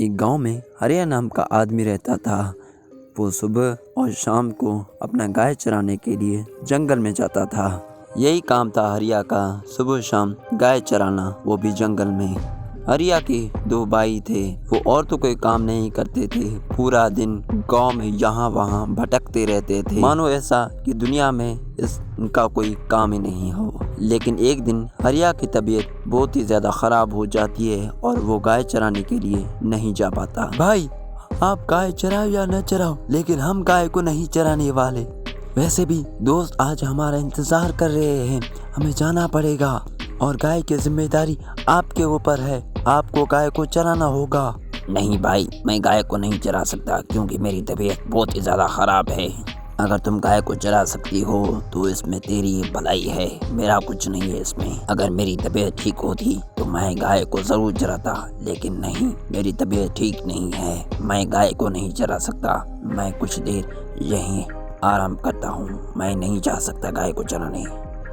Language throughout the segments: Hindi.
एक गांव में हरिया नाम का आदमी रहता था। वो सुबह और शाम को अपना गाय चराने के लिए जंगल में जाता था। यही काम था हरिया का, सुबह शाम गाय चराना, वो भी जंगल में। हरिया के दो भाई थे। वो और तो कोई काम नहीं करते थे। पूरा दिन गांव में यहाँ वहाँ भटकते रहते थे, मानो ऐसा कि दुनिया में इनका कोई काम ही नहीं हो। लेकिन एक दिन हरिया की तबीयत बहुत ही ज्यादा खराब हो जाती है और वो गाय चराने के लिए नहीं जा पाता। भाई, आप गाय चराओ या न चराओ, लेकिन हम गाय को नहीं चराने वाले। वैसे भी दोस्त आज हमारा इंतजार कर रहे हैं, हमें जाना पड़ेगा और गाय की जिम्मेदारी आपके ऊपर है। आपको गाय को चराना होगा। नहीं भाई, मैं गाय को नहीं चरा सकता क्योंकि मेरी तबीयत बहुत ही ज़्यादा ख़राब है। अगर तुम गाय को चरा सकती हो तो इसमें तेरी भलाई है, मेरा कुछ नहीं है इसमें। अगर मेरी तबीयत ठीक होती तो मैं गाय को ज़रूर चराता, लेकिन नहीं, मेरी तबीयत ठीक नहीं है, मैं गाय को नहीं चरा सकता। मैं कुछ देर यहीं आराम करता हूँ, मैं नहीं जा सकता गाय को चराने।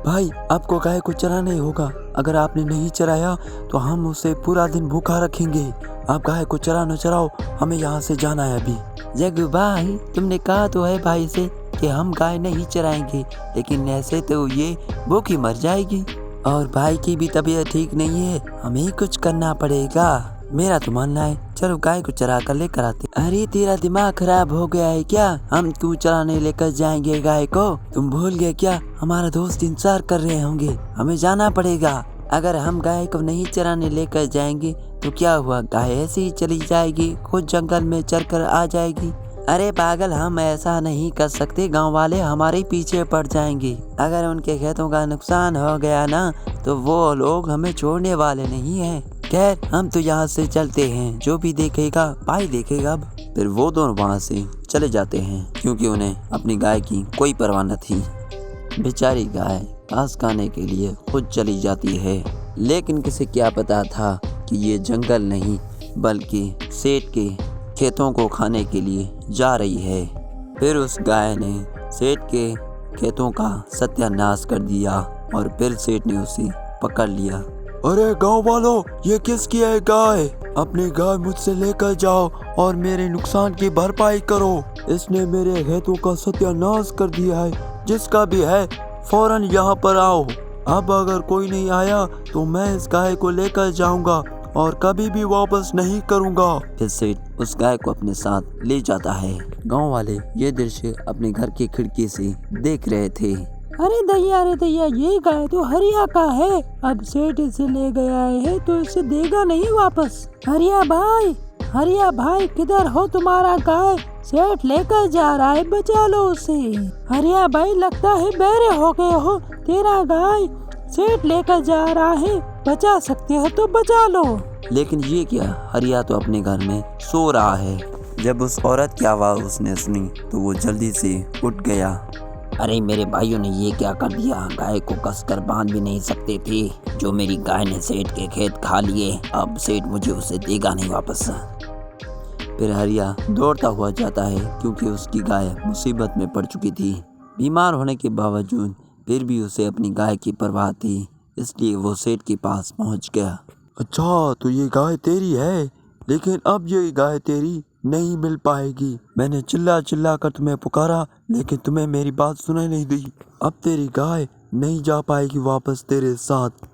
भाई, आपको गाय को चराना ही होगा। अगर आपने नहीं चराया तो हम उसे पूरा दिन भूखा रखेंगे। आप गाय को चराना चराओ, हमें यहाँ से जाना है अभी। जग्गू भाई, तुमने कहा तो है भाई से कि हम गाय नहीं चराएंगे, लेकिन ऐसे तो ये भूखी मर जाएगी और भाई की भी तबीयत ठीक नहीं है, हमें कुछ करना पड़ेगा। मेरा तो मानना है चलो गाय को चरा कर लेकर आते। अरे तेरा दिमाग खराब हो गया है क्या? हम क्यों चराने लेकर जाएंगे गाय को? तुम भूल गए क्या? हमारा दोस्त इंतजार कर रहे होंगे, हमें जाना पड़ेगा। अगर हम गाय को नहीं चराने लेकर जाएंगे तो क्या हुआ, गाय ऐसे ही चली जाएगी, खुद जंगल में चर कर आ जाएगी। अरे पागल, हम ऐसा नहीं कर सकते, गांव वाले हमारे पीछे पड़ जाएंगे। अगर उनके खेतों का नुकसान हो गया ना तो वो लोग हमें छोड़ने वाले नहीं हैं। खैर, हम तो यहाँ से चलते हैं, जो भी देखेगा भाई देखेगा अब। फिर वो दोनों वहाँ से चले जाते हैं क्योंकि उन्हें अपनी गाय की कोई परवाह न थी। बेचारी गाय घास खाने के लिए खुद चली जाती है, लेकिन किसे क्या पता था कि ये जंगल नहीं बल्कि सेठ के खेतों को खाने के लिए जा रही है। फिर उस गाय ने सेठ के खेतों का सत्यानाश कर दिया और फिर सेठ ने उसे पकड़ लिया। अरे गांव वालों, ये किसकी है गाय? अपनी गाय मुझसे लेकर जाओ और मेरे नुकसान की भरपाई करो। इसने मेरे खेतों का सत्यानाश कर दिया है। जिसका भी है फौरन यहाँ पर आओ। अब अगर कोई नहीं आया तो मैं इस गाय को लेकर जाऊंगा और कभी भी वापस नहीं करूंगा। फिर सेठ उस गाय को अपने साथ ले जाता है। गांव वाले ये दृश्य अपने घर की खिड़की से देख रहे थे। अरे दैया, ये गाय तो हरिया का है। अब सेठ इसे ले गया है तो इसे देगा नहीं वापस। हरिया भाई किधर हो? तुम्हारा गाय सेठ लेकर जा रहा है, बचा लो उसे। हरिया भाई, लगता है बहरे हो गए हो। तेरा गाय सेठ लेकर जा रहा है, बचा सकते हो तो बचा लो। लेकिन ये क्या, हरिया तो अपने घर में सो रहा है। जब उस औरत की आवाज़ उसने सुनी तो वो जल्दी से उठ गया। अरे मेरे भाइयों ने ये क्या कर दिया? गाय को कसकर बांध भी नहीं सकते थे। जो मेरी गाय ने सेठ के खेत खा लिए, अब सेठ मुझे उसे देगा नहीं वापस। फिर हरिया दौड़ता हुआ जाता है क्योंकि उसकी गाय मुसीबत में पड़ चुकी थी। बीमार होने के बावजूद फिर भी उसे अपनी गाय की परवाह थी, इसलिए वो सेठ के पास पहुंच गया। अच्छा, तो ये गाय तेरी है, लेकिन अब ये गाय तेरी नहीं मिल पाएगी। मैंने चिल्ला चिल्ला कर तुम्हें पुकारा, लेकिन तुम्हें मेरी बात सुनाई नहीं दी। अब तेरी गाय नहीं जा पाएगी वापस तेरे साथ।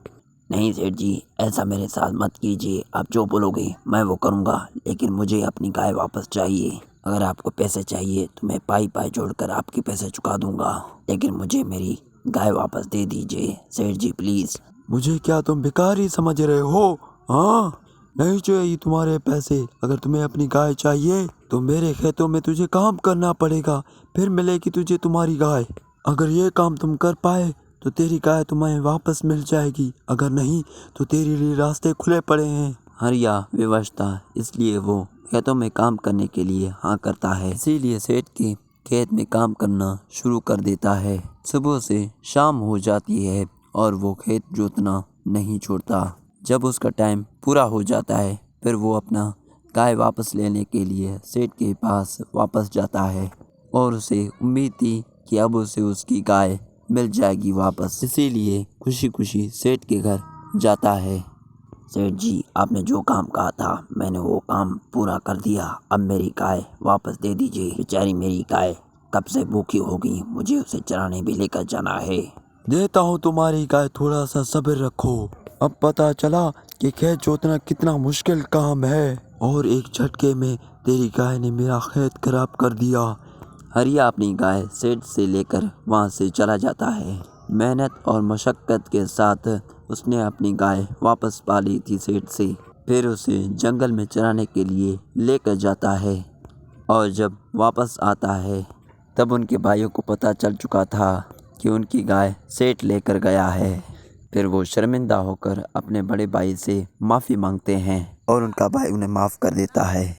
नहीं सेठ जी, ऐसा मेरे साथ मत कीजिए। आप जो बोलोगे मैं वो करूँगा, लेकिन मुझे अपनी गाय वापस चाहिए। अगर आपको पैसे चाहिए तो मैं पाई जोड़कर आपके पैसे चुका दूंगा, लेकिन मुझे मेरी गाय वापस दे दीजिए सेठ जी, प्लीज़। मुझे क्या तुम भिखारी समझ रहे हो? हाँ, नहीं चाहिए तुम्हारे पैसे। अगर तुम्हें अपनी गाय चाहिए तो मेरे खेतों में तुझे काम करना पड़ेगा, फिर मिलेगी तुझे तुम्हारी गाय। अगर ये काम तुम कर पाए तो तेरी गाय तुम्हें वापस मिल जाएगी, अगर नहीं तो तेरे लिए रास्ते खुले पड़े हैं। हरिया विवश था, इसलिए वो खेतों में काम करने के लिए हाँ करता है। इसीलिए सेठ के खेत में काम करना शुरू कर देता है। सुबह से शाम हो जाती है और वो खेत जोतना नहीं छोड़ता। जब उसका टाइम पूरा हो जाता है फिर वो अपना गाय वापस लेने के लिए सेठ के पास वापस जाता है और उसे उम्मीद थी कि अब उसे उसकी गाय मिल जाएगी वापस, इसीलिए खुशी खुशी सेठ के घर जाता है। सेठ जी, आपने जो काम कहा था मैंने वो काम पूरा कर दिया। अब मेरी गाय वापस दे दीजिए। बेचारी मेरी गाय कब से भूखी होगी, मुझे उसे चराने भी लेकर जाना है। देता हूँ तुम्हारी गाय, थोड़ा सा सब्र रखो। अब पता चला कि खेत जोतना कितना मुश्किल काम है, और एक झटके में तेरी गाय ने मेरा खेत खराब कर दिया। हरिया अपनी गाय सेठ से लेकर वहाँ से चला जाता है। मेहनत और मशक्क़त के साथ उसने अपनी गाय वापस पा ली थी सेठ से। फिर उसे जंगल में चराने के लिए लेकर जाता है, और जब वापस आता है तब उनके भाइयों को पता चल चुका था कि उनकी गाय सेठ लेकर गया है। फिर वो शर्मिंदा होकर अपने बड़े भाई से माफ़ी मांगते हैं और उनका भाई उन्हें माफ़ कर देता है।